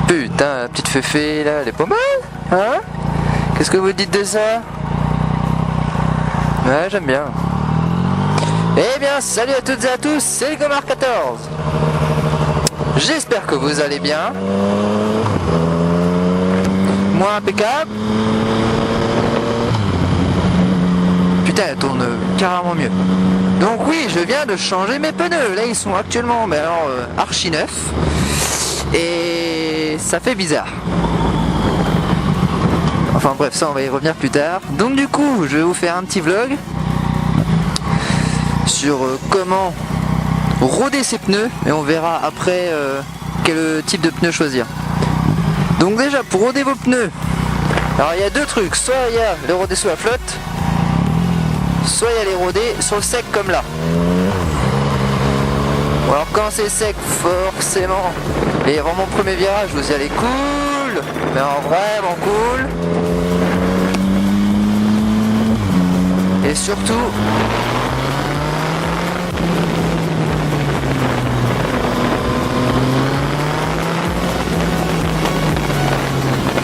Putain, la petite féfé là, elle est pas mal, hein? Qu'est-ce que vous dites de ça? Ouais, j'aime bien. Eh bien, salut à toutes et à tous, c'est le Gomard 14. J'espère que vous allez bien. Moi, impeccable. Putain, elle tourne carrément mieux. Donc oui, je viens de changer mes pneus. Là, ils sont actuellement archi neufs. Et ça fait bizarre. Enfin bref, ça on va y revenir plus tard. Donc du coup, je vais vous faire un petit vlog sur comment roder ses pneus. Et on verra après quel type de pneus choisir. Donc déjà, pour roder vos pneus, alors il y a deux trucs. Soit il y a les roder sous la flotte, soit il y a les roder sur le sec comme là. Alors quand c'est sec, forcément, et vraiment premier virage, vous y allez cool, mais en vraiment cool. Et surtout,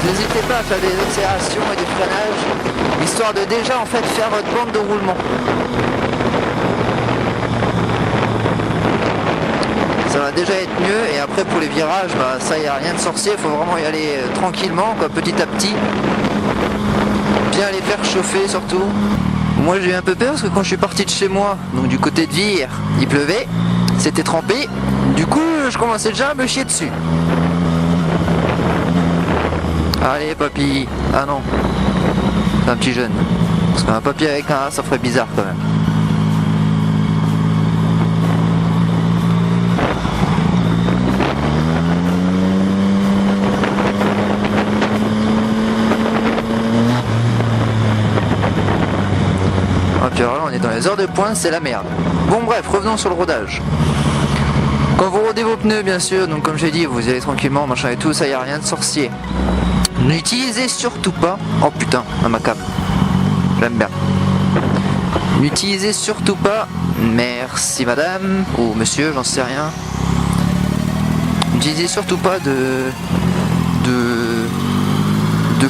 n'hésitez pas à faire des accélérations et des freinages, histoire de déjà en fait faire votre bande de roulement. Ça va déjà être mieux, et après pour les virages, bah, ça y a rien de sorcier, il faut vraiment y aller tranquillement, quoi, petit à petit. Bien les faire chauffer surtout. Moi j'ai eu un peu peur parce que quand je suis parti de chez moi, donc du côté de Vire, il pleuvait, c'était trempé, du coup je commençais déjà à me chier dessus. Allez papy, ah non, c'est un petit jeune, parce qu'un papy avec un A ça ferait bizarre quand même. Puis alors là on est dans les heures de pointe, c'est la merde. Bon bref, revenons sur le rodage. Quand vous rodez vos pneus bien sûr, donc comme j'ai dit, vous allez tranquillement, machin et tout, ça y a rien de sorcier. N'utilisez surtout pas, oh putain, dans ma câble, j'aime bien. N'utilisez surtout pas, merci madame, ou monsieur, j'en sais rien. N'utilisez surtout pas de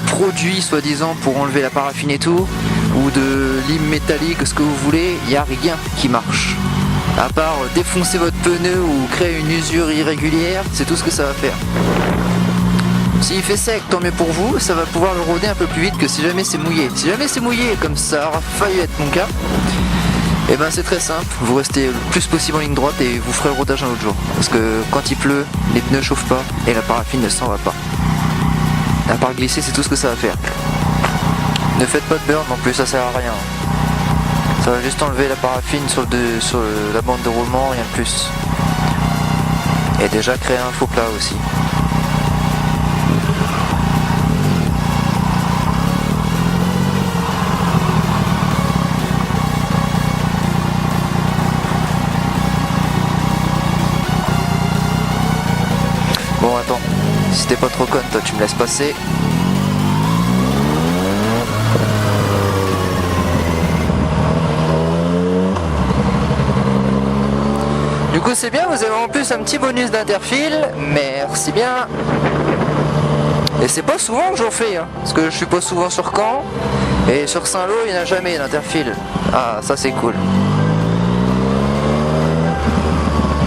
produits soi-disant pour enlever la paraffine et tout, ou de lime métallique, ce que vous voulez, il n'y a rien qui marche. À part défoncer votre pneu ou créer une usure irrégulière, c'est tout ce que ça va faire. S'il fait sec, tant mieux pour vous, ça va pouvoir le roder un peu plus vite que si jamais c'est mouillé. Si jamais c'est mouillé, comme ça aura failli être mon cas, et ben c'est très simple, vous restez le plus possible en ligne droite et vous ferez le rodage un autre jour. Parce que quand il pleut, les pneus chauffent pas et la paraffine ne s'en va pas. À part glisser, c'est tout ce que ça va faire. Ne faites pas de burn non plus, ça sert à rien. Ça va juste enlever la paraffine sur la bande de roulement, rien de plus. Et déjà créer un faux plat aussi. Bon attends, si t'es pas trop conne, toi tu me laisses passer. Du coup c'est bien, vous avez en plus un petit bonus d'interfile, merci bien. Et c'est pas souvent que j'en fais, hein, parce que je suis pas souvent sur Caen, et sur Saint-Lô il n'y en a jamais d'interfile. Ah ça c'est cool.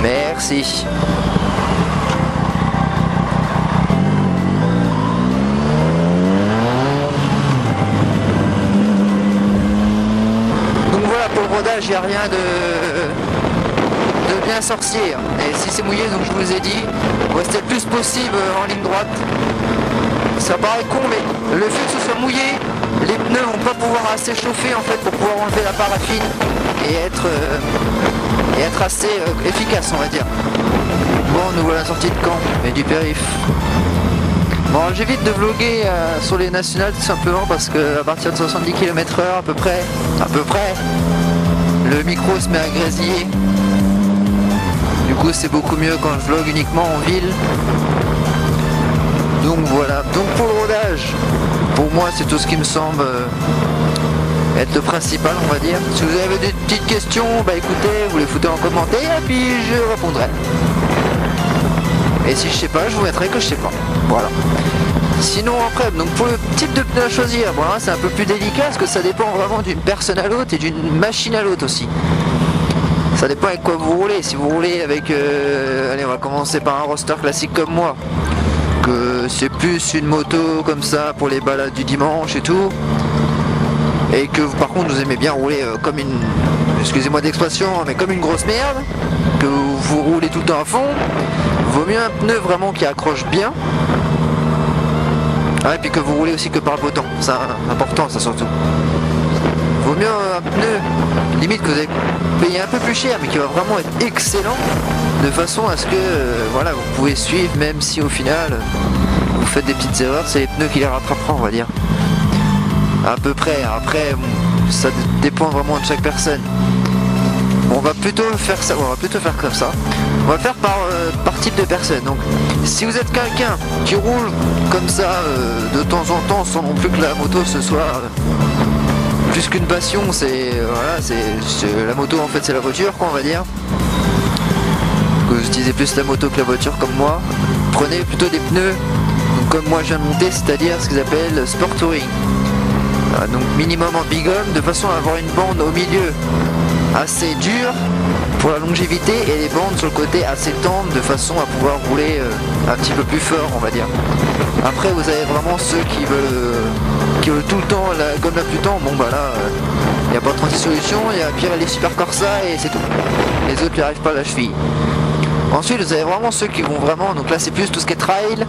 Merci. Donc voilà, pour le rodage il n'y a rien de bien sorcier. Et si c'est mouillé, donc je vous ai dit, restez le plus possible en ligne droite. Ça paraît con, mais le fait que ce soit mouillé, les pneus vont pas pouvoir assez chauffer en fait pour pouvoir enlever la paraffine et être assez efficace, on va dire. Bon, nous voilà sortis de Caen et du périph. Bon, j'évite de vlogger sur les nationales tout simplement parce que à partir de 70 km/h à peu près, le micro se met à grésiller. Du coup c'est beaucoup mieux quand je vlog uniquement en ville. Donc voilà, donc pour le rodage, pour moi c'est tout ce qui me semble être le principal on va dire. Si vous avez des petites questions, bah écoutez, vous les foutez en commentaire et puis je répondrai. Et si je sais pas, je vous mettrai que je sais pas. Voilà. Sinon après, donc pour le type de pneu à choisir, bon là c'est un peu plus délicat parce que ça dépend vraiment d'une personne à l'autre et d'une machine à l'autre aussi. Ça dépend avec quoi vous roulez. Si vous roulez avec, allez, on va commencer par un roster classique comme moi, que c'est plus une moto comme ça pour les balades du dimanche et tout, et que par contre vous aimez bien rouler comme une, excusez-moi d'expression, mais comme une grosse merde, que vous roulez tout le temps à fond, vaut mieux un pneu vraiment qui accroche bien. Ah, et puis que vous roulez aussi que par le beau temps, c'est important ça surtout. Vaut mieux un pneu limite que vous avez payé un peu plus cher mais qui va vraiment être excellent, de façon à ce que voilà, vous pouvez suivre même si au final vous faites des petites erreurs, c'est les pneus qui les rattraperont, on va dire. À peu près, après ça dépend vraiment de chaque personne. On va plutôt faire ça, on va plutôt faire comme ça. On va faire par type de personne. Donc si vous êtes quelqu'un qui roule comme ça de temps en temps sans non plus que la moto ce soit plus qu'une passion, c'est voilà, c'est la moto en fait, c'est la voiture quoi, on va dire. Que vous utilisez plus la moto que la voiture comme moi, prenez plutôt des pneus donc, comme moi je viens de monter, c'est-à-dire ce qu'ils appellent Sport Touring. Donc minimum en bigum, de façon à avoir une bande au milieu assez dure pour la longévité et les bandes sur le côté assez tendres de façon à pouvoir rouler un petit peu plus fort, on va dire. Après vous avez vraiment ceux qui veulent tout le temps la gomme la plus tendre. Bon bah là il n'y a pas 36 solutions, il y a pire les Super Corsa et c'est tout. Les autres n'y arrivent pas à la cheville. Ensuite vous avez vraiment ceux qui vont vraiment, donc là c'est plus tout ce qui est trail,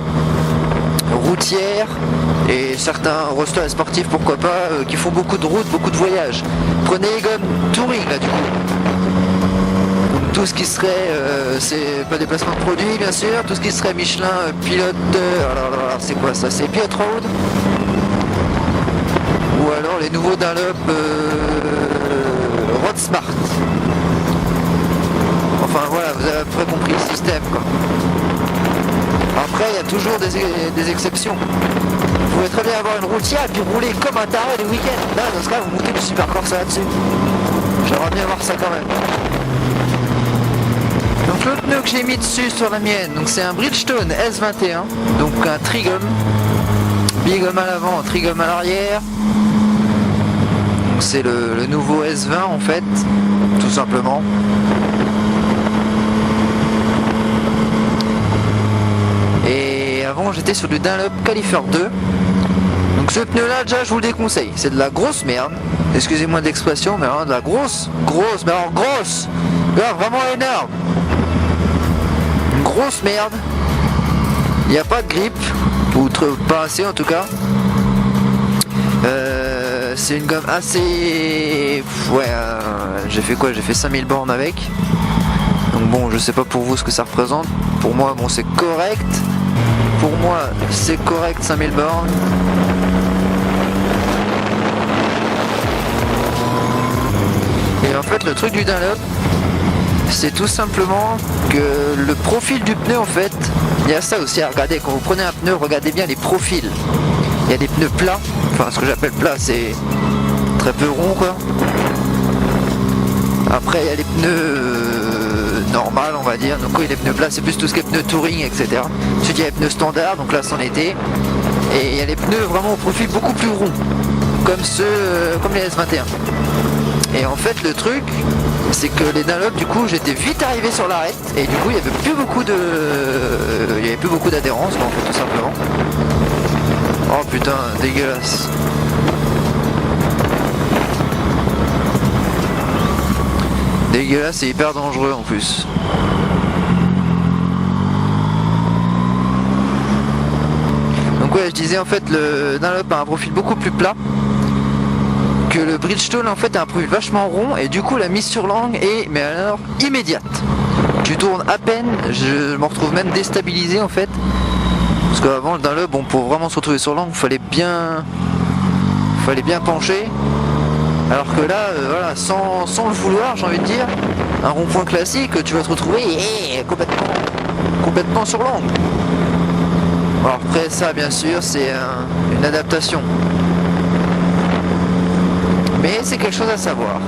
routière et certains rosters sportifs pourquoi pas, qui font beaucoup de routes, beaucoup de voyages. Prenez les gommes touring là du coup. Tout ce qui serait, c'est pas des placements de produits bien sûr, tout ce qui serait Michelin, pilote, alors c'est quoi ça, c'est Pilot Road. Ou alors les nouveaux Dunlop Road Smart. Enfin voilà, vous avez à peu près compris le système quoi. Après il y a toujours des exceptions. Vous pouvez très bien avoir une routière et puis rouler comme un taré les week-ends. Là dans ce cas vous montez du Super Corsa là-dessus. J'aimerais bien voir ça quand même. Donc le pneu que j'ai mis dessus sur la mienne, donc c'est un Bridgestone S21, donc un trigum, bigum à l'avant, trigum à l'arrière. Donc c'est le nouveau S20 en fait, tout simplement. Et avant j'étais sur du Dunlop Califer 2. Donc ce pneu là déjà je vous le déconseille, c'est de la grosse merde. Excusez-moi d'expression, mais alors de la grosse, mais alors grosse, là, vraiment énorme. Une grosse merde. Il n'y a pas de grip, ou pas assez en tout cas. C'est une gomme assez... Ouais, j'ai fait quoi? J'ai fait 5000 bornes avec. Donc bon, je sais pas pour vous ce que ça représente. Pour moi, bon, c'est correct. Pour moi, c'est correct 5000 bornes. Et en fait, le truc du Dunlop, c'est tout simplement que le profil du pneu, en fait, il y a ça aussi à regarder. Quand vous prenez un pneu, regardez bien les profils. Il y a des pneus plats, enfin ce que j'appelle plat, c'est très peu rond quoi. Après il y a les pneus normales on va dire, donc oui les pneus plats c'est plus tout ce qui est pneus touring etc. Ensuite il y a les pneus standards, donc là c'en était. Et il y a les pneus vraiment au profil beaucoup plus rond, comme comme les S21. Et en fait le truc c'est que les Dunlop du coup j'étais vite arrivé sur l'arête et du coup il y avait plus beaucoup d'adhérence en fait tout simplement. Oh putain, dégueulasse. Dégueulasse et hyper dangereux en plus. Donc ouais, je disais en fait le Dunlop a un profil beaucoup plus plat que le Bridgestone en fait a un profil vachement rond et du coup la mise sur l'angle est mais alors immédiate. Tu tournes à peine, je me retrouve même déstabilisé en fait. Parce qu'avant le Dunlop, bon, pour vraiment se retrouver sur l'angle, fallait bien pencher. Alors que là, voilà, sans le vouloir, j'ai envie de dire, un rond-point classique, tu vas te retrouver complètement sur l'angle. Alors après ça, bien sûr, c'est une adaptation. Mais c'est quelque chose à savoir.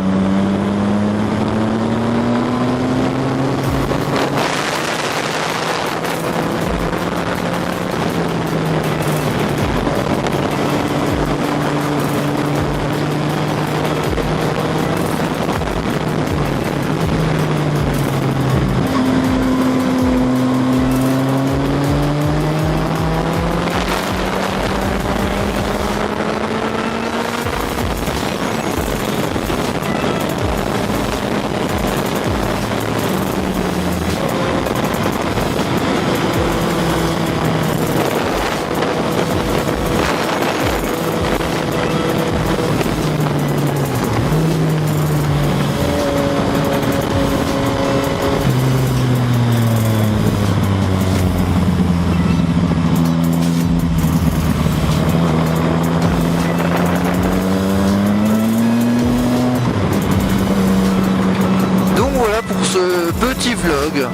petit vlog.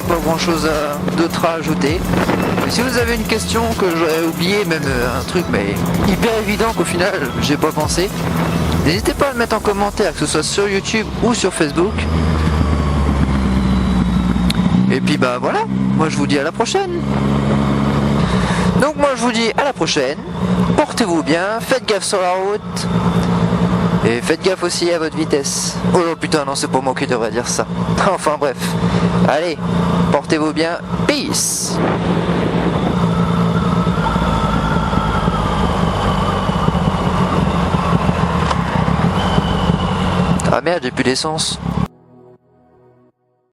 Pas grand chose d'autre à ajouter. Mais si vous avez une question que j'aurais oublié, même un truc mais hyper évident qu'au final j'ai pas pensé, n'hésitez pas à le mettre en commentaire, que ce soit sur YouTube ou sur Facebook. Et puis bah voilà, moi je vous dis à la prochaine. Donc moi je vous dis à la prochaine, portez-vous bien, faites gaffe sur la route, et faites gaffe aussi à votre vitesse. Oh non putain non, c'est pas moi qui devrais dire ça. Enfin bref, allez, portez-vous bien, peace. Ah merde, j'ai plus d'essence.